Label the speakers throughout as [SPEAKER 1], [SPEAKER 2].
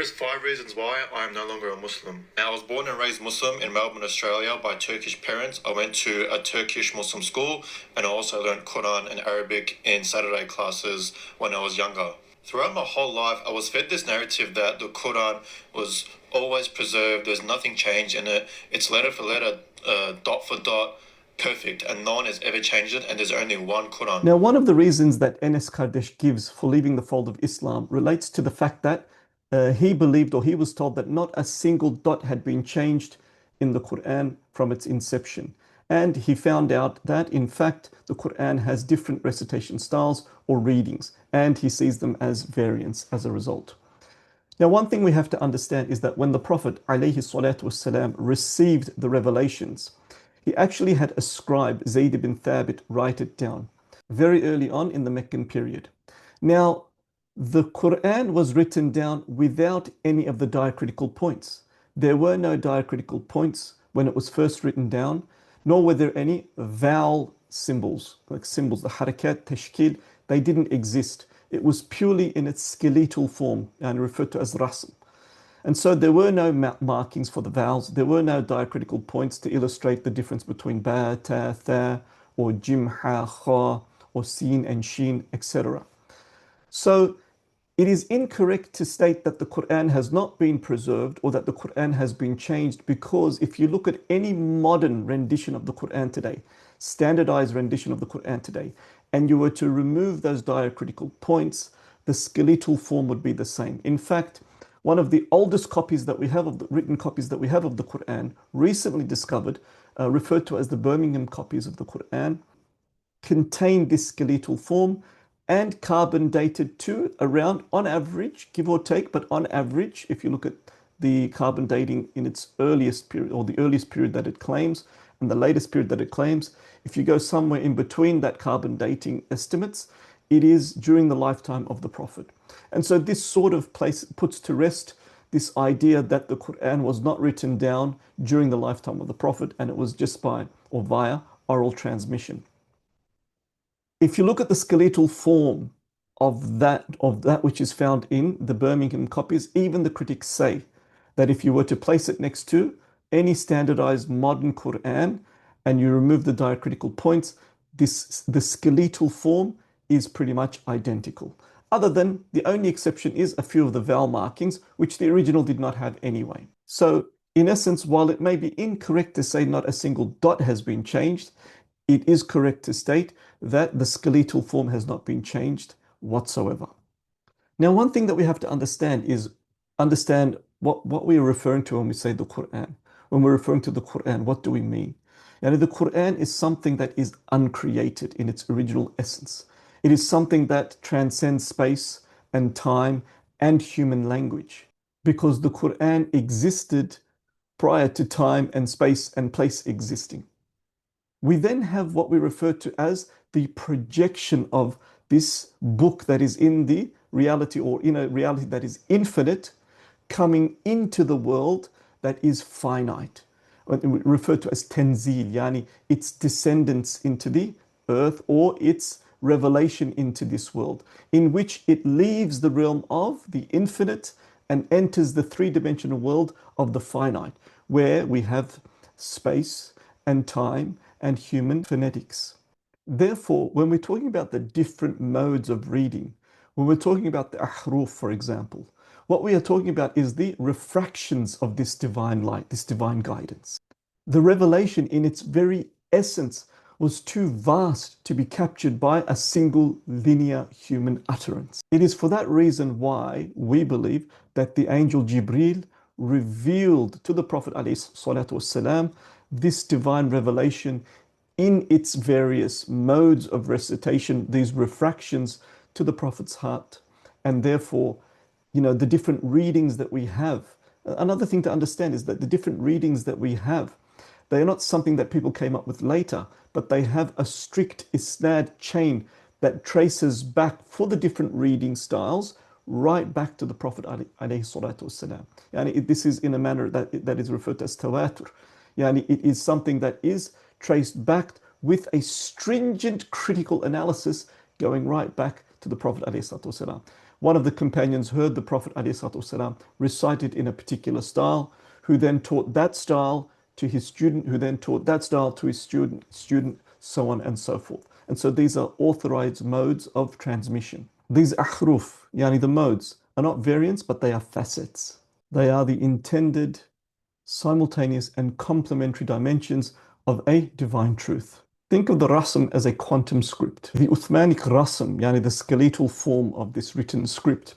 [SPEAKER 1] is 5 reasons why I am no longer a Muslim. Now, I was born and raised Muslim in Melbourne, Australia by Turkish parents. I went to a Turkish Muslim school and I also learned Qur'an and Arabic in Saturday classes when I was younger. Throughout my whole life, I was fed this narrative that the Qur'an was always preserved, there's nothing changed in it, it's letter for letter, dot for dot, perfect, and no one has ever changed it, and there's only one Qur'an.
[SPEAKER 2] Now, one of the reasons that Enes Kardesh gives for leaving the fold of Islam relates to the fact that he believed, or he was told, that not a single dot had been changed in the Qur'an from its inception. And he found out that, in fact, the Qur'an has different recitation styles or readings, and he sees them as variants as a result. Now, one thing we have to understand is that when the Prophet ﷺ received the revelations, he actually had a scribe, Zayd ibn Thabit, write it down very early on in the Meccan period. Now, the Qur'an was written down without any of the diacritical points. There were no diacritical points when it was first written down, nor were there any vowel symbols, like symbols, the harakat, tashkil, they didn't exist. It was purely in its skeletal form and referred to as rasm. And so there were no markings for the vowels. There were no diacritical points to illustrate the difference between ba, ta, tha, or jim, ha, kha, or sin and shin, etc. So it is incorrect to state that the Qur'an has not been preserved or that the Qur'an has been changed, because if you look at any modern rendition of the Qur'an today, standardized rendition of the Qur'an today, and you were to remove those diacritical points, the skeletal form would be the same. In fact, one of the oldest copies that we have of the written copies that we have of the Qur'an, recently discovered, referred to as the Birmingham copies of the Qur'an, contain this skeletal form and carbon dated to around, on average, give or take, but on average, if you look at the carbon dating in its earliest period, or the earliest period that it claims and the latest period that it claims, if you go somewhere in between that carbon dating estimates, it is during the lifetime of the Prophet. And so this sort of puts to rest this idea that the Qur'an was not written down during the lifetime of the Prophet, and it was just by or via oral transmission. If you look at the skeletal form of that which is found in the Birmingham copies, even the critics say that if you were to place it next to any standardized modern Qur'an and you remove the diacritical points, the skeletal form is pretty much identical. Other than the only exception is a few of the vowel markings, which the original did not have anyway. So in essence, while it may be incorrect to say not a single dot has been changed, it is correct to state that the skeletal form has not been changed whatsoever. Now, one thing that we have to understand is what we are referring to when we say the Qur'an. When we're referring to the Qur'an, what do we mean? The Qur'an is something that is uncreated in its original essence. It is something that transcends space and time and human language, because the Qur'an existed prior to time and space and place existing. We then have what we refer to as the projection of this book that is in the reality, or in a reality that is infinite, coming into the world that is finite. Referred to as tenzil, yani its descendants into the earth, or its revelation into this world, in which it leaves the realm of the infinite and enters the three-dimensional world of the finite, where we have space and time and human phonetics. Therefore, when we're talking about the different modes of reading, when we're talking about the Ahruf, for example, what we are talking about is the refractions of this divine light, this divine guidance. The revelation in its very essence was too vast to be captured by a single linear human utterance. It is for that reason why we believe that the angel Jibril revealed to the Prophet ﷺ this divine revelation in its various modes of recitation, these refractions to the Prophet's heart, and therefore, the different readings that we have. Another thing to understand is that the different readings that we have, they are not something that people came up with later, but they have a strict isnad chain that traces back for the different reading styles right back to the Prophet ﷺ. This is in a manner that is referred to as tawatur. It is something that is traced back with a stringent critical analysis going right back to the Prophet ﷺ. One of the companions heard the Prophet ﷺ recite it in a particular style, who then taught that style to his student, who then taught that style to his student, so on and so forth. And so these are authorized modes of transmission. These ahruf, yani the modes, are not variants, but they are facets. They are the intended, simultaneous and complementary dimensions of a divine truth. Think of the rasm as a quantum script. The Uthmanic rasm, yani the skeletal form of this written script,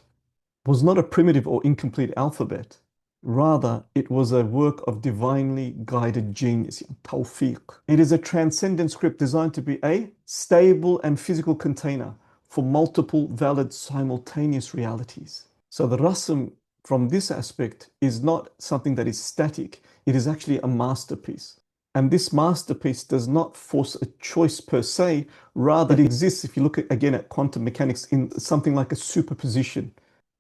[SPEAKER 2] was not a primitive or incomplete alphabet. Rather, it was a work of divinely guided genius, tawfiq. It is a transcendent script designed to be a stable and physical container for multiple valid simultaneous realities. So the rasm from this aspect is not something that is static. It is actually a masterpiece. And this masterpiece does not force a choice per se. Rather, it exists, if you look again at quantum mechanics, in something like a superposition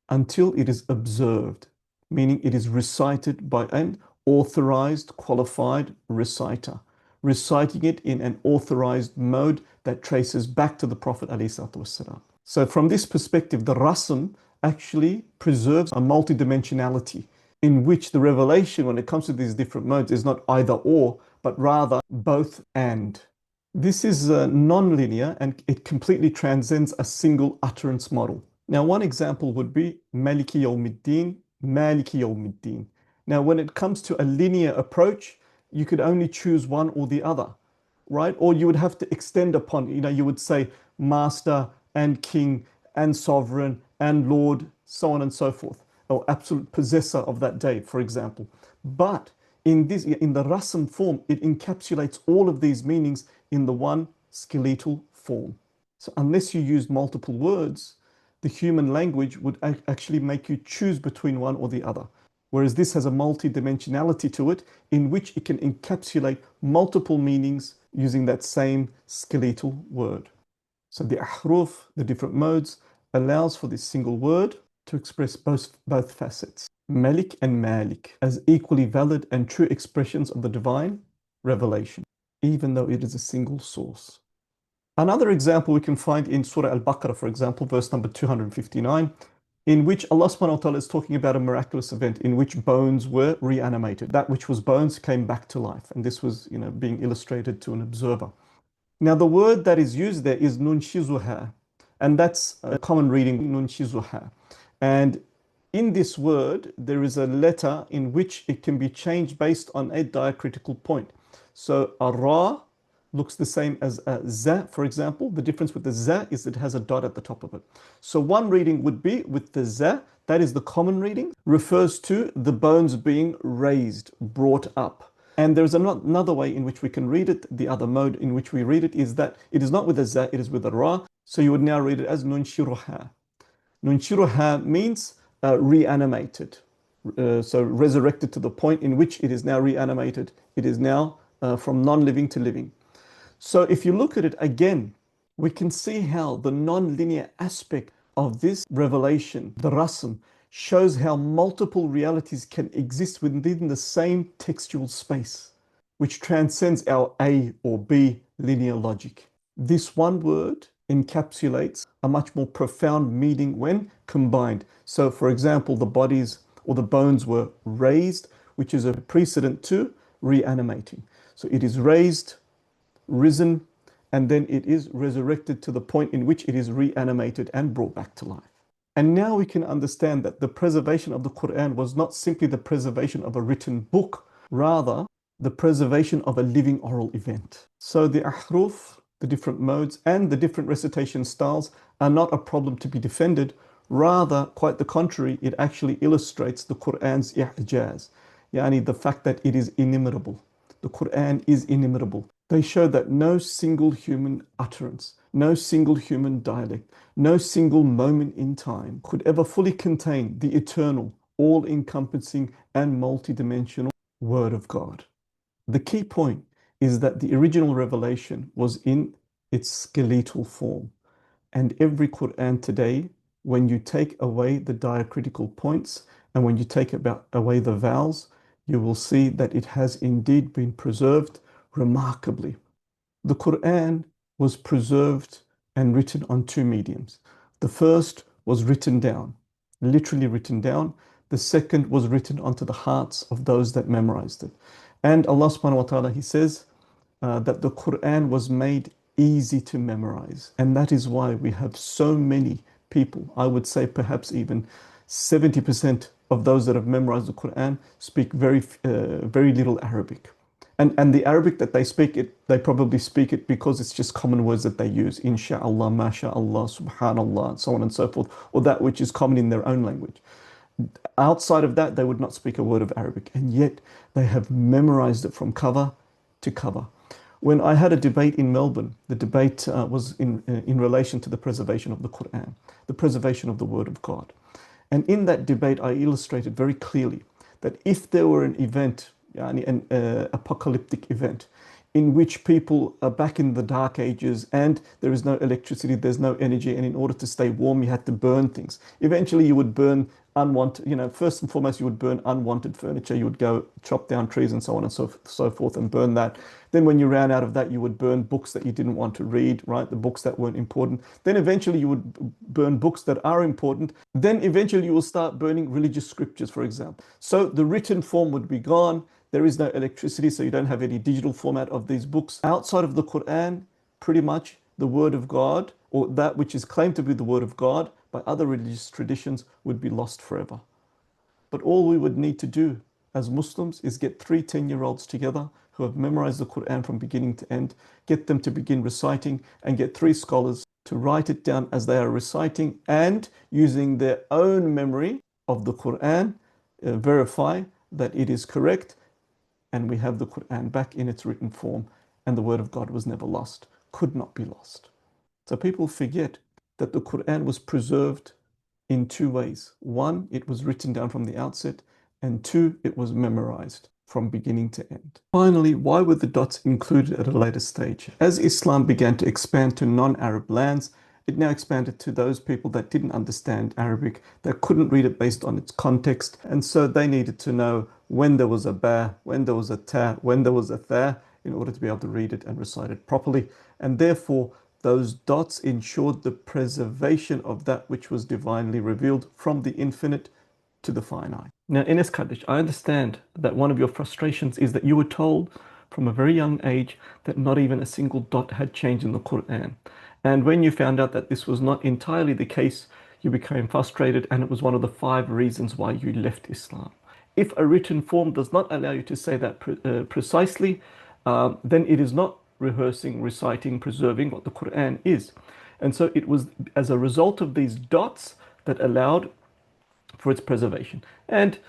[SPEAKER 2] until it is observed, meaning it is recited by an authorized, qualified reciter, reciting it in an authorized mode that traces back to the Prophet ﷺ. So from this perspective, the rasm actually preserves a multidimensionality in which the revelation, when it comes to these different modes, is not either or, but rather both and. This is non-linear and it completely transcends a single utterance model. Now, one example would be Maliki Yawmiddin, Maliki Yawmiddin. Now, when it comes to a linear approach, you could only choose one or the other, right? Or you would have to extend upon, you would say master and king and sovereign and lord, so on and so forth, or absolute possessor of that day, for example. But in the rasm form, it encapsulates all of these meanings in the one skeletal form. So unless you use multiple words, the human language would actually make you choose between one or the other. Whereas this has a multi-dimensionality to it in which it can encapsulate multiple meanings using that same skeletal word. So the ahruf, the different modes, allows for this single word to express both facets, Malik and Malik, as equally valid and true expressions of the divine revelation, even though it is a single source. Another example we can find in Surah Al-Baqarah, for example, verse number 259, in which Allah subhanahu wa ta'ala is talking about a miraculous event in which bones were reanimated. That which was bones came back to life. And this was, being illustrated to an observer. Now, the word that is used there is nunshizuha, and that's a common reading, nunshizuha. And in this word, there is a letter in which it can be changed based on a diacritical point. So, ra looks the same as a za, for example. The difference with the za is it has a dot at the top of it. So one reading would be with the za, that is the common reading, refers to the bones being raised, brought up. And there's another way in which we can read it. The other mode in which we read it is that it is not with a za, it is with a ra. So you would now read it as nunshiruha. Nunshiruha means reanimated. So resurrected to the point in which it is now reanimated. It is now from non-living to living. So if you look at it again, we can see how the non-linear aspect of this revelation, the rasm, shows how multiple realities can exist within the same textual space, which transcends our A or B linear logic. This one word encapsulates a much more profound meaning when combined. So for example, the bodies or the bones were raised, which is a precedent to reanimating. So it is raised, risen, and then it is resurrected to the point in which it is reanimated and brought back to life. And now we can understand that the preservation of the Qur'an was not simply the preservation of a written book, rather the preservation of a living oral event. So the ahruf, the different modes, and the different recitation styles are not a problem to be defended. Rather, quite the contrary, it actually illustrates the Qur'an's i'jaz, yani the fact that it is inimitable. The Qur'an is inimitable. They show that no single human utterance, no single human dialect, no single moment in time could ever fully contain the eternal, all-encompassing and multidimensional Word of God. The key point is that the original revelation was in its skeletal form. And every Qur'an today, when you take away the diacritical points and when you take away the vowels, you will see that it has indeed been preserved remarkably. The Qur'an was preserved and written on two mediums. The first was written down, literally written down. The second was written onto the hearts of those that memorized it. And Allah subhanahu wa ta'ala, He says that the Quran was made easy to memorize. And that is why we have so many people, I would say perhaps even 70% of those that have memorized the Quran speak very little Arabic. And the Arabic that they speak, they probably speak it because it's just common words that they use. Insha'Allah, masha'Allah, subhanallah, and so on and so forth, or that which is common in their own language. Outside of that, they would not speak a word of Arabic, and yet they have memorized it from cover to cover. When I had a debate in Melbourne, the debate was in relation to the preservation of the Quran, the preservation of the Word of God. And in that debate, I illustrated very clearly that if there were an event, an apocalyptic event, in which people are back in the dark ages and there is no electricity, there's no energy, and in order to stay warm, you had to burn things. Eventually, you would burn unwanted, first and foremost, you would burn unwanted furniture. You would go chop down trees and so on and so forth and burn that. Then when you ran out of that, you would burn books that you didn't want to read, right? The books that weren't important. Then eventually you would burn books that are important. Then eventually you will start burning religious scriptures, for example. So the written form would be gone. There is no electricity, so you don't have any digital format of these books. Outside of the Quran, pretty much the Word of God, or that which is claimed to be the Word of God by other religious traditions, would be lost forever. But all we would need to do as Muslims is get 3 10-year-olds together who have memorized the Quran from beginning to end, get them to begin reciting, and get 3 scholars to write it down as they are reciting, and using their own memory of the Quran, verify that it is correct, and we have the Quran back in its written form, and the Word of God was never lost, could not be lost. So people forget that the Quran was preserved in 2 ways. 1, it was written down from the outset, and 2, it was memorized from beginning to end. Finally, why were the dots included at a later stage? As Islam began to expand to non-Arab lands, it now expanded to those people that didn't understand Arabic, that couldn't read it based on its context, and so they needed to know when there was a ba, when there was a ta, when there was a tha, in order to be able to read it and recite it properly. And therefore, those dots ensured the preservation of that which was divinely revealed from the infinite to the finite. Now, Enes Kardeş, I understand that one of your frustrations is that you were told from a very young age that not even a single dot had changed in the Quran. And when you found out that this was not entirely the case, you became frustrated, and it was one of the 5 reasons why you left Islam. If a written form does not allow you to say that precisely, then it is not rehearsing, reciting, preserving what the Quran is. And so it was as a result of these dots that allowed for its preservation. And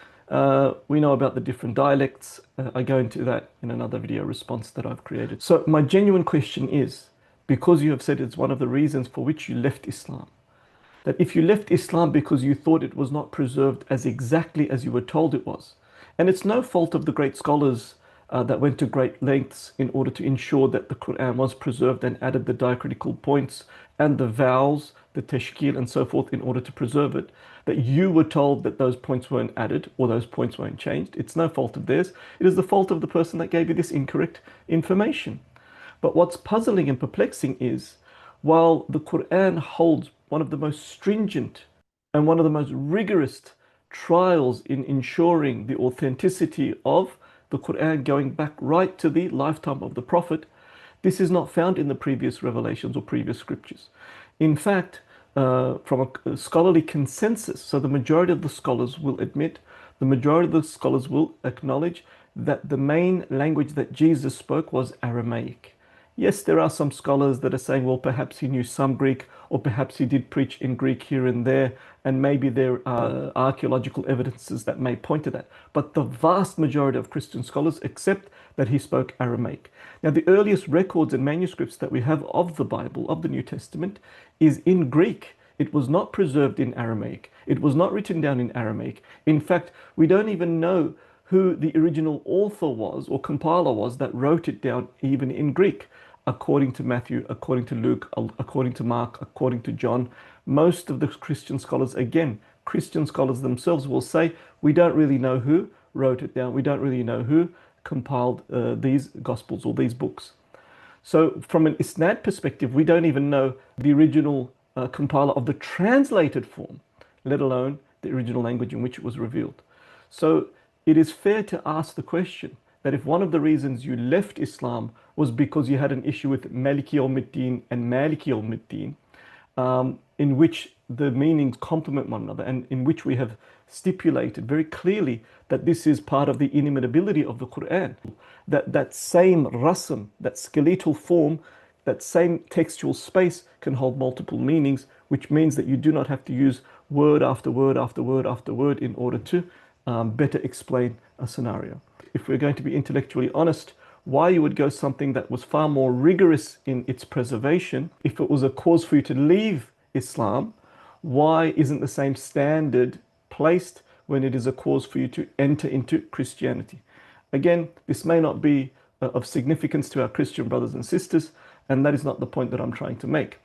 [SPEAKER 2] we know about the different dialects. I go into that in another video response that I've created. So my genuine question is, because you have said it's one of the reasons for which you left Islam, that if you left Islam because you thought it was not preserved as exactly as you were told it was, and it's no fault of the great scholars that went to great lengths in order to ensure that the Quran was preserved and added the diacritical points and the vowels, the tashkil and so forth in order to preserve it, that you were told that those points weren't added or those points weren't changed. It's no fault of theirs. It is the fault of the person that gave you this incorrect information. But what's puzzling and perplexing is, while the Quran holds one of the most stringent and one of the most rigorous trials in ensuring the authenticity of the Quran going back right to the lifetime of the Prophet, this is not found in the previous revelations or previous scriptures. In fact, from a scholarly consensus, so the majority of the scholars will admit, the majority of the scholars will acknowledge that the main language that Jesus spoke was Aramaic. Yes, there are some scholars that are saying, well, perhaps he knew some Greek, or perhaps he did preach in Greek here and there, and maybe there are archaeological evidences that may point to that. But the vast majority of Christian scholars accept that he spoke Aramaic. Now, the earliest records and manuscripts that we have of the Bible, of the New Testament, is in Greek. It was not preserved in Aramaic. It was not written down in Aramaic. In fact, we don't even know who the original author was or compiler was that wrote it down even in Greek. According to Matthew, according to Luke, according to Mark, according to John, most of the Christian scholars, again, Christian scholars themselves will say, we don't really know who wrote it down. We don't really know who compiled these Gospels or these books. So from an Isnad perspective, we don't even know the original compiler of the translated form, let alone the original language in which it was revealed. So it is fair to ask the question that if one of the reasons you left Islam was because you had an issue with Maliki Yawmiddin and Maliki Yawmiddin, in which the meanings complement one another and in which we have stipulated very clearly that this is part of the inimitability of the Qur'an. That same rasm, that skeletal form, that same textual space can hold multiple meanings, which means that you do not have to use word after word after word after word in order to better explain a scenario. If we're going to be intellectually honest, why you would go something that was far more rigorous in its preservation, if it was a cause for you to leave Islam, why isn't the same standard placed when it is a cause for you to enter into Christianity? Again, this may not be of significance to our Christian brothers and sisters, and that is not the point that I'm trying to make.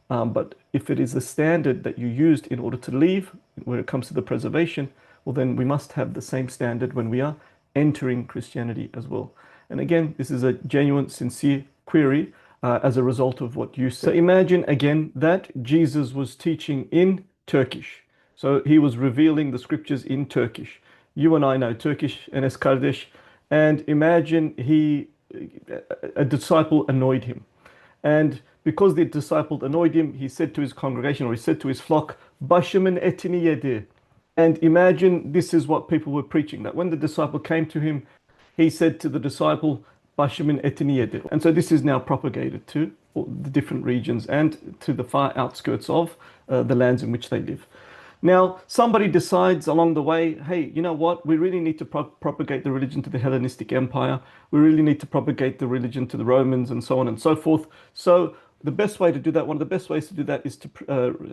[SPEAKER 2] But if it is the standard that you used in order to leave, when it comes to the preservation, well, then we must have the same standard when we are entering Christianity as well. And again, this is a genuine, sincere query as a result of what you said. So imagine again that Jesus was teaching in Turkish. So he was revealing the scriptures in Turkish. You and I know Turkish, Enes Kardeş, and imagine a disciple annoyed him. And because the disciple annoyed him, he said to his congregation, or he said to his flock, "Başımın etini yedi." And imagine this is what people were preaching, that when the disciple came to him, he said to the disciple, "Başımın etini yedi." And so this is now propagated to the different regions and to the far outskirts of the lands in which they live. Now, somebody decides along the way, hey, you know what? We really need to propagate the religion to the Hellenistic Empire. We really need to propagate the religion to the Romans and so on and so forth. So the best way to do that, one of the best ways to do that is to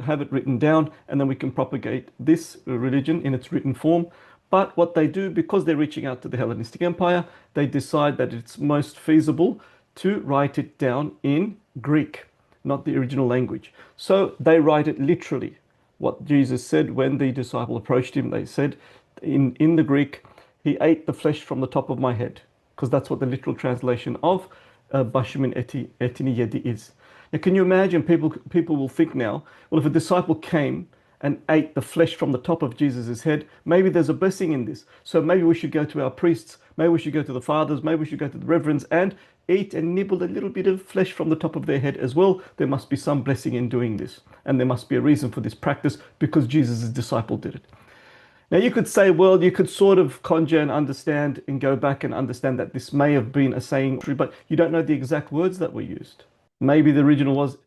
[SPEAKER 2] have it written down, and then we can propagate this religion in its written form. But what they do, because they're reaching out to the Hellenistic Empire, they decide that it's most feasible to write it down in Greek, not the original language. So they write it literally. What Jesus said when the disciple approached him, they said in the Greek, "He ate the flesh from the top of my head," because that's what the literal translation of "Başımın etini yedi" is. Now, can you imagine people will think now, well, if a disciple came and ate the flesh from the top of Jesus's head, maybe there's a blessing in this. So maybe we should go to our priests, maybe we should go to the fathers, maybe we should go to the reverends and eat and nibble a little bit of flesh from the top of their head as well. There must be some blessing in doing this. And there must be a reason for this practice because Jesus' disciple did it. Now you could say, well, you could sort of conjure and understand and go back and understand that this may have been a saying, but you don't know the exact words that were used. Maybe the original was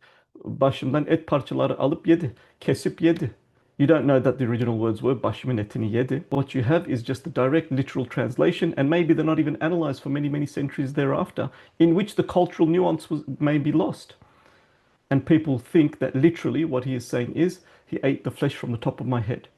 [SPEAKER 2] "Başımdan et parçaları alıp yedi, kesip yedi." You don't know that the original words were "Başımın etini yedi." What you have is just the direct literal translation, and maybe they're not even analyzed for many, many centuries thereafter, in which the cultural nuance may be lost. And people think that literally what he is saying is, "He ate the flesh from the top of my head."